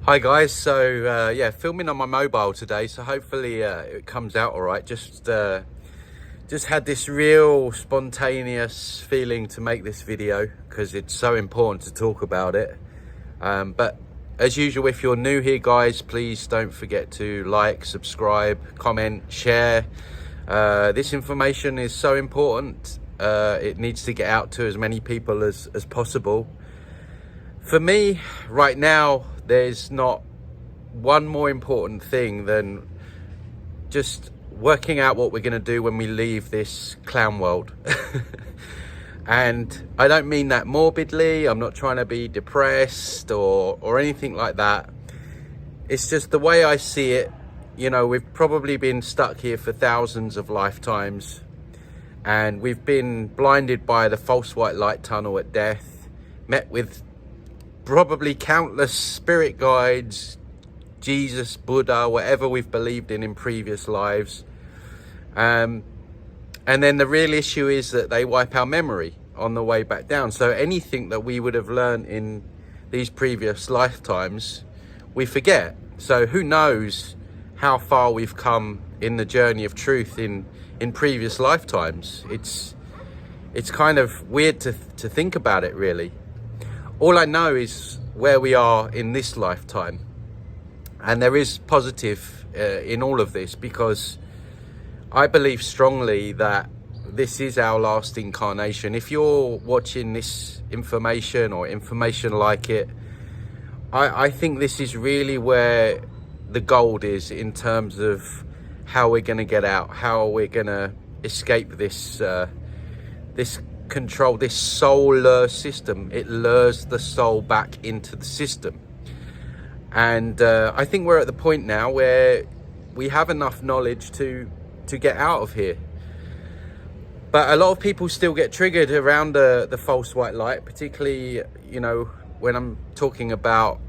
Hi guys, so yeah, filming on my mobile today, so hopefully it comes out all right. Just had this real spontaneous feeling to make this video because it's so important to talk about it. But as usual, if you're new here guys, please don't forget to like, subscribe, comment, share. This information is so important. It needs to get out to as many people as possible. For me, right now, there's not one more important thing than just working out what we're going to do when we leave this clown world. And I don't mean that morbidly. I'm not trying to be depressed or anything like that. It's just the way I see it. You know, we've probably been stuck here for thousands of lifetimes, and we've been blinded by the false white light tunnel at death, met with probably countless spirit guides, Jesus, Buddha, whatever we've believed in previous lives. And then the real issue is that they wipe our memory on the way back down. So anything that we would have learned in these previous lifetimes, we forget. So who knows how far we've come in the journey of truth in previous lifetimes. It's kind of weird to think about it, really. All I know is where we are in this lifetime. And there is positive in all of this, because I believe strongly that this is our last incarnation. If you're watching this information or information like it, I think this is really where the gold is in terms of how we're going to get out, how we're going to escape this control, this soul lure system. It lures the soul back into the system. And I think we're at the point now where we have enough knowledge to get out of here. But a lot of people still get triggered around the false white light, particularly, you know, when I'm talking about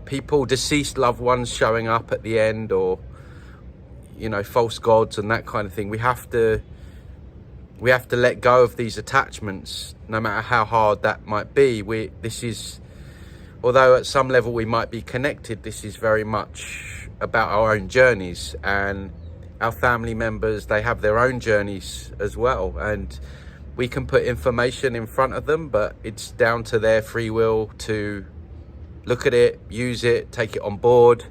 people, deceased loved ones showing up at the end, or, you know, false gods and that kind of thing. We have to let go of these attachments, no matter how hard that might be. Although at some level we might be connected, this is very much about our own journeys, and our family members, they have their own journeys as well. And we can put information in front of them, but it's down to their free will to look at it, use it, take it on board.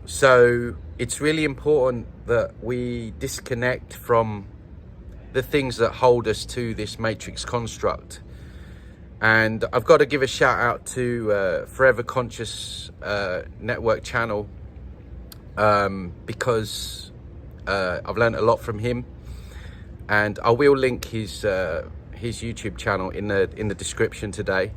So it's really important that we disconnect from the things that hold us to this matrix construct. And I've got to give a shout out to Forever Conscious Network channel, because I've learned a lot from him, and I will link his YouTube channel in the description today.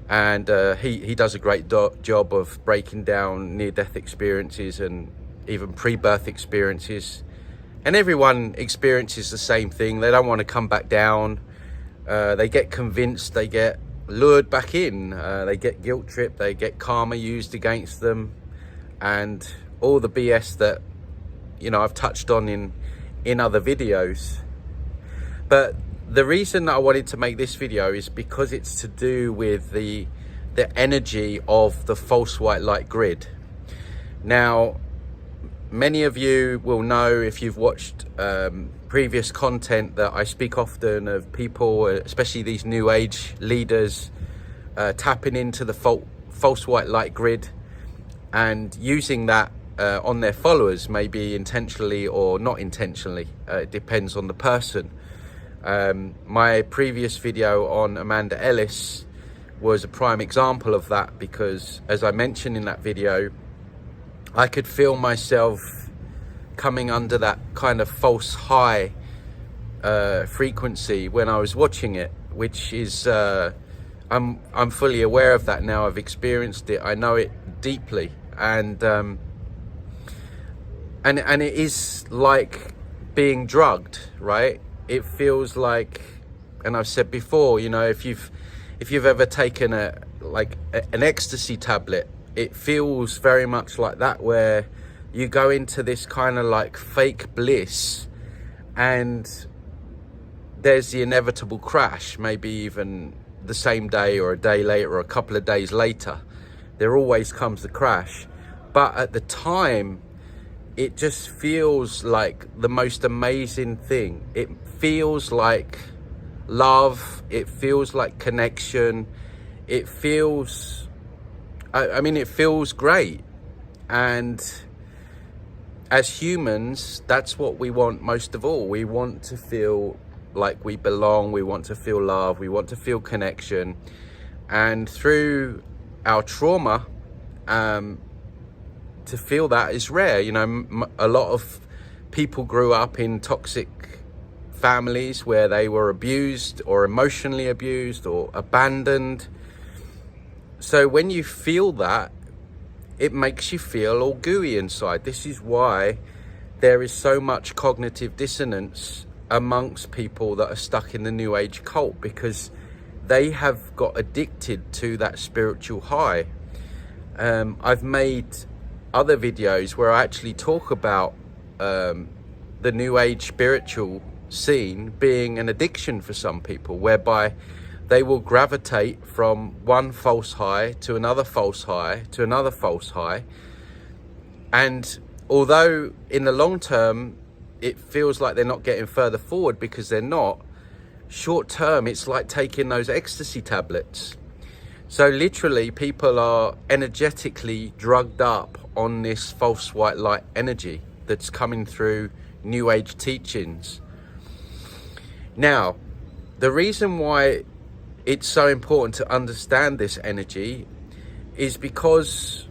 And he does a great job of breaking down near-death experiences and even pre-birth experiences. And everyone experiences the same thing. They don't want to come back down. They get convinced, they get lured back in, they get guilt tripped, they get karma used against them, and all the BS that, you know, I've touched on in other videos. But the reason that I wanted to make this video is because it's to do with the energy of the false white light grid. Now, many of you will know, if you've watched previous content, that I speak often of people, especially these new age leaders, tapping into the false white light grid and using that on their followers, maybe intentionally or not intentionally. It depends on the person. My previous video on Amanda Ellis was a prime example of that, because as I mentioned in that video, I could feel myself coming under that kind of false high frequency when I was watching it, which is I'm fully aware of that now. I've experienced it. I know it deeply, and it is like being drugged, right? It feels like, and I've said before, you know, if you've ever taken an ecstasy tablet, it feels very much like that, where you go into this kind of like fake bliss, and there's the inevitable crash, maybe even the same day or a day later or a couple of days later. There always comes the crash. But at the time, it just feels like the most amazing thing. It feels like love. It feels like connection. It feels, I mean, it feels great. And as humans, that's what we want most of all. We want to feel like we belong. We want to feel love. We want to feel connection. And through our trauma, to feel that is rare. You know, a lot of people grew up in toxic families where they were abused or emotionally abused or abandoned. So when you feel that, it makes you feel all gooey inside. This is why there is so much cognitive dissonance amongst people that are stuck in the New Age cult, because they have got addicted to that spiritual high. I've made other videos where I actually talk about the New Age spiritual scene being an addiction for some people, whereby they will gravitate from one false high to another false high to another false high. And although in the long term it feels like they're not getting further forward, because they're not, short term it's like taking those ecstasy tablets. So literally people are energetically drugged up on this false white light energy that's coming through New Age teachings. Now, the reason why it's so important to understand this energy is because,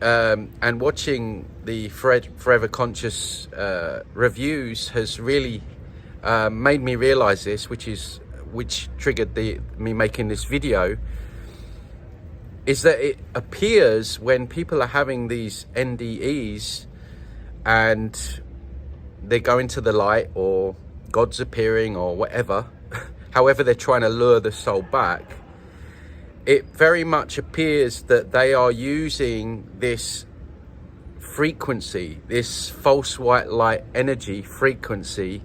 and watching the Forever Conscious reviews has really made me realize this, which triggered me making this video, is that it appears when people are having these NDEs and they're going to the light, or God's appearing, or whatever, however they're trying to lure the soul back, it very much appears that they are using this frequency, this false white light energy frequency.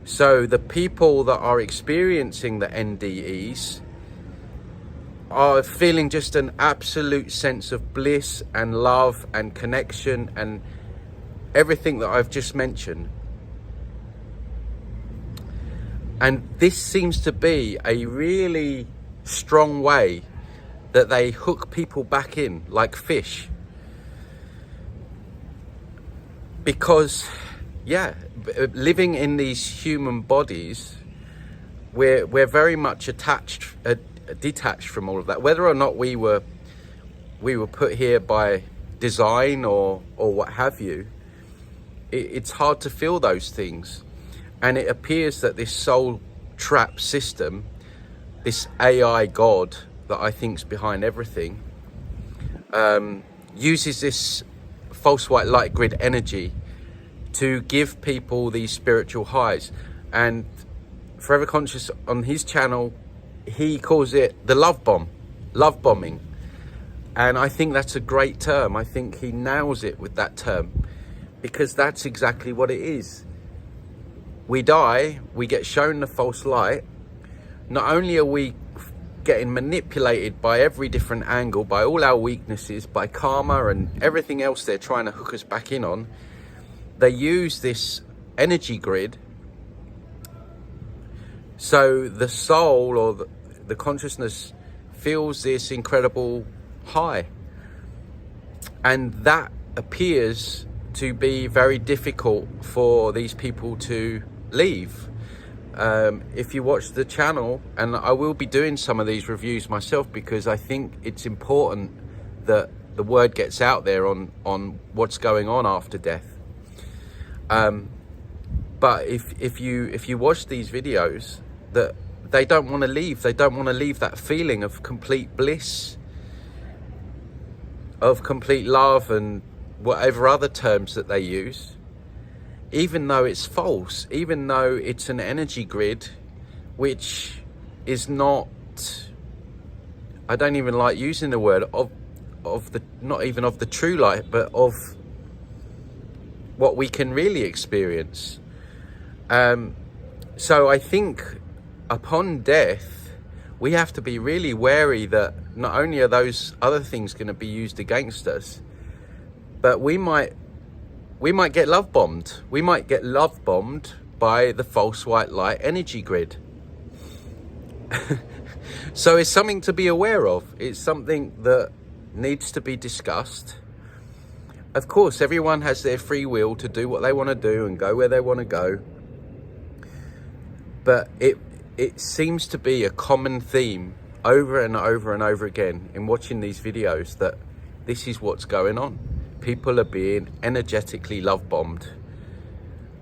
So the people that are experiencing the NDEs are feeling just an absolute sense of bliss and love and connection and everything that I've just mentioned. And this seems to be a really strong way that they hook people back in like fish. Because, yeah, living in these human bodies, we're very much detached from all of that. Whether or not we were put here by design or what have you, it's hard to feel those things. And it appears that this soul trap system, this AI God that I think's behind everything, uses this false white light grid energy to give people these spiritual highs. And Forever Conscious on his channel, he calls it the love bombing. And I think that's a great term. I think he nails it with that term, because that's exactly what it is. We die, we get shown the false light. Not only are we getting manipulated by every different angle, by all our weaknesses, by karma and everything else they're trying to hook us back in on, they use this energy grid. So the soul or the consciousness feels this incredible high. And that appears to be very difficult for these people to leave. If you watch the channel, and I will be doing some of these reviews myself, because I think it's important that the word gets out there on what's going on after death. But if you watch these videos, that they don't want to leave. They don't want to leave that feeling of complete bliss, of complete love, and whatever other terms that they use, even though it's false, even though it's an energy grid which is not, I don't even like using the word of the, not even of the true light, but of what we can really experience. So I think upon death, we have to be really wary that not only are those other things going to be used against us, but we might get love bombed. We might get love bombed by the false white light energy grid. So it's something to be aware of. It's something that needs to be discussed. Of course, everyone has their free will to do what they want to do and go where they want to go. But it seems to be a common theme over and over and over again in watching these videos that this is what's going on. People are being energetically love bombed,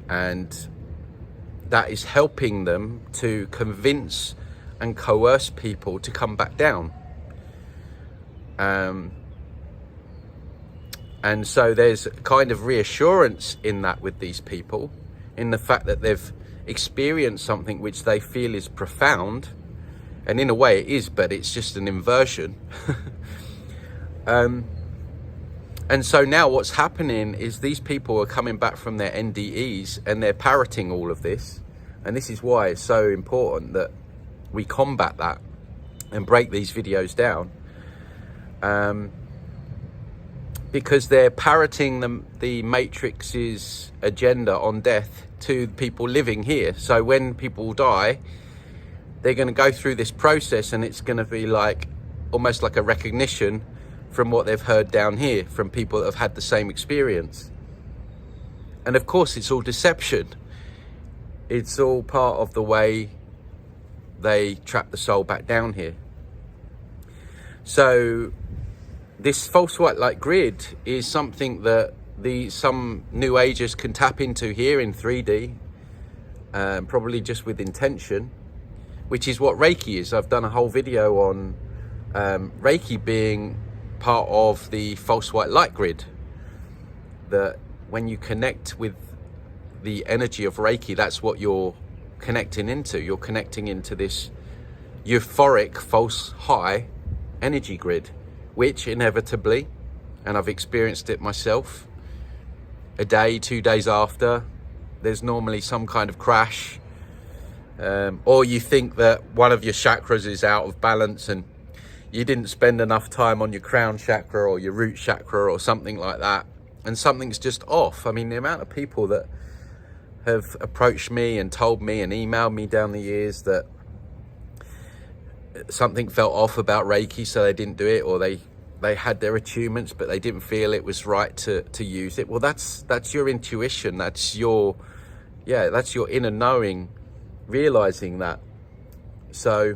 and that is helping them to convince and coerce people to come back down. And so there's kind of reassurance in that with these people, in the fact that they've experienced something which they feel is profound, and in a way it is, but it's just an inversion. And so now what's happening is these people are coming back from their NDEs and they're parroting all of this. And this is why it's so important that we combat that and break these videos down. Because they're parroting the Matrix's agenda on death to people living here. So when people die, they're going to go through this process, and it's going to be like almost like a recognition from what they've heard down here from people that have had the same experience. And of course, it's all deception. It's all part of the way they trap the soul back down here. So this false white light grid is something that some new agers can tap into here in 3D, probably just with intention, which is what Reiki is. I've done a whole video on Reiki being part of the false white light grid, that when you connect with the energy of Reiki, that's what you're connecting into. You're connecting into this euphoric false high energy grid, which inevitably, and I've experienced it myself, a day, 2 days after, there's normally some kind of crash, or you think that one of your chakras is out of balance and you didn't spend enough time on your crown chakra or your root chakra or something like that, and something's just off. I mean, the amount of people that have approached me and told me and emailed me down the years that something felt off about Reiki, so they didn't do it, or they had their attunements but they didn't feel it was right to use it. Well, that's your intuition, that's your inner knowing, realizing that. So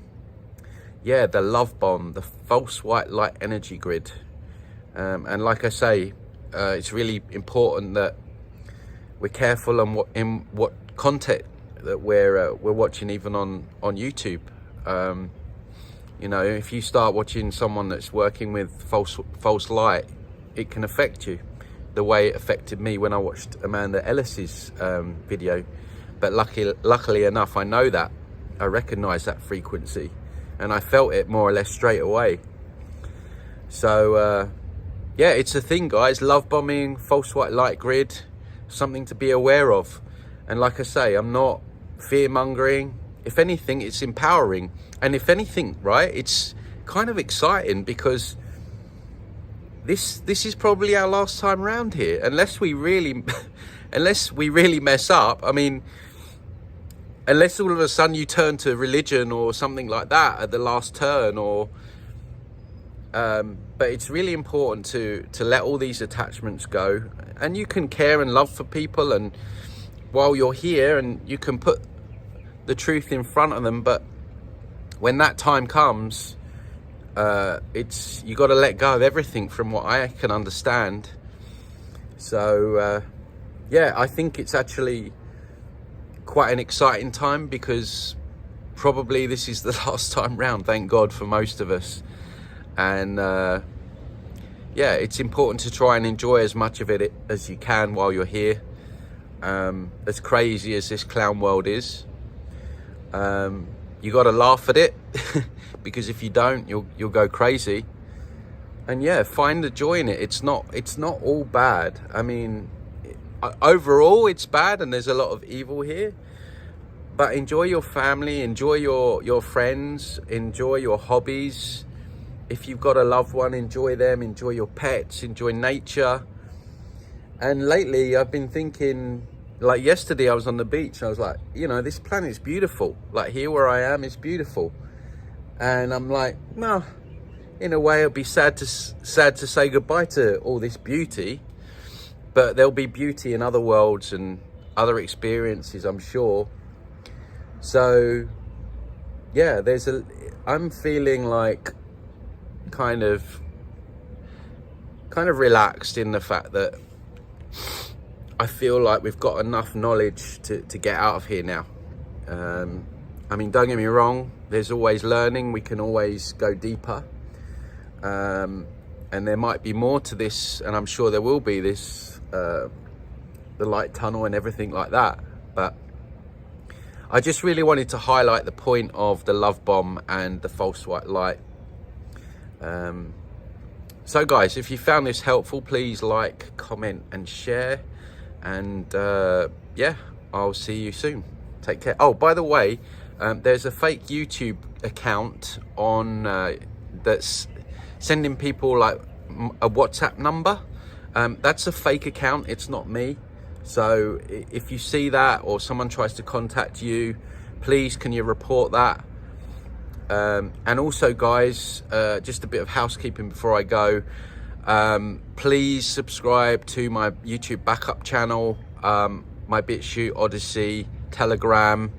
yeah, the love bomb, the false white light energy grid, and like I say, it's really important that we're careful on what content that we're watching, even on YouTube. You know, if you start watching someone that's working with false light, it can affect you the way it affected me when I watched Amanda Ellis's video. But luckily enough, I know that, I recognize that frequency, and I felt it more or less straight away. So yeah, it's a thing, guys. Love bombing, false white light grid, something to be aware of. And like I say, I'm not fear mongering. If anything, it's empowering. And if anything, right, it's kind of exciting, because this is probably our last time around here, unless we really mess up. I mean, unless all of a sudden you turn to religion or something like that at the last turn, or but it's really important to let all these attachments go. And you can care and love for people, and while you're here, and you can put the truth in front of them, but when that time comes, you got to let go of everything, from what I can understand. So yeah, I think it's actually quite an exciting time, because probably this is the last time round, thank God, for most of us. And yeah, it's important to try and enjoy as much of it as you can while you're here. As crazy as this clown world is, you got to laugh at it, because if you don't, you'll go crazy. And yeah, find the joy in it. It's not all bad. I mean, overall it's bad, and there's a lot of evil here, But enjoy your family, enjoy your friends, enjoy your hobbies. If you've got a loved one, enjoy them, enjoy your pets, enjoy nature. And lately I've been thinking, like yesterday I was on the beach and I was like, you know, this planet's beautiful. Like here where I am is beautiful. And I'm like, no, in a way it'd be sad to say goodbye to all this beauty, but there'll be beauty in other worlds and other experiences, I'm sure. So yeah, I'm feeling like kind of relaxed in the fact that I feel like we've got enough knowledge to get out of here now. I mean, don't get me wrong, there's always learning, we can always go deeper. And there might be more to this, and I'm sure there will be this, the light tunnel and everything like that. But I just really wanted to highlight the point of the love bomb and the false white light. So guys, if you found this helpful, please like, comment and share. And yeah, I'll see you soon. Take care. Oh, by the way, there's a fake YouTube account on that's sending people like a WhatsApp number. That's a fake account, it's not me. So if you see that or someone tries to contact you, please can you report that? And also guys, just a bit of housekeeping before I go. Please subscribe to my YouTube backup channel, my BitChute, Odyssey, Telegram.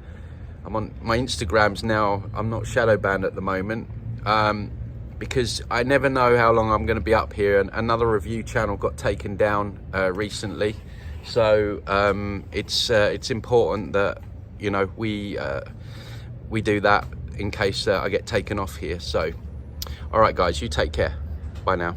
I'm on my Instagrams now. I'm not shadow banned at the moment, because I never know how long I'm going to be up here. And another review channel got taken down recently, so it's important that, you know, we do that in case I get taken off here. So all right guys, you take care. Bye now.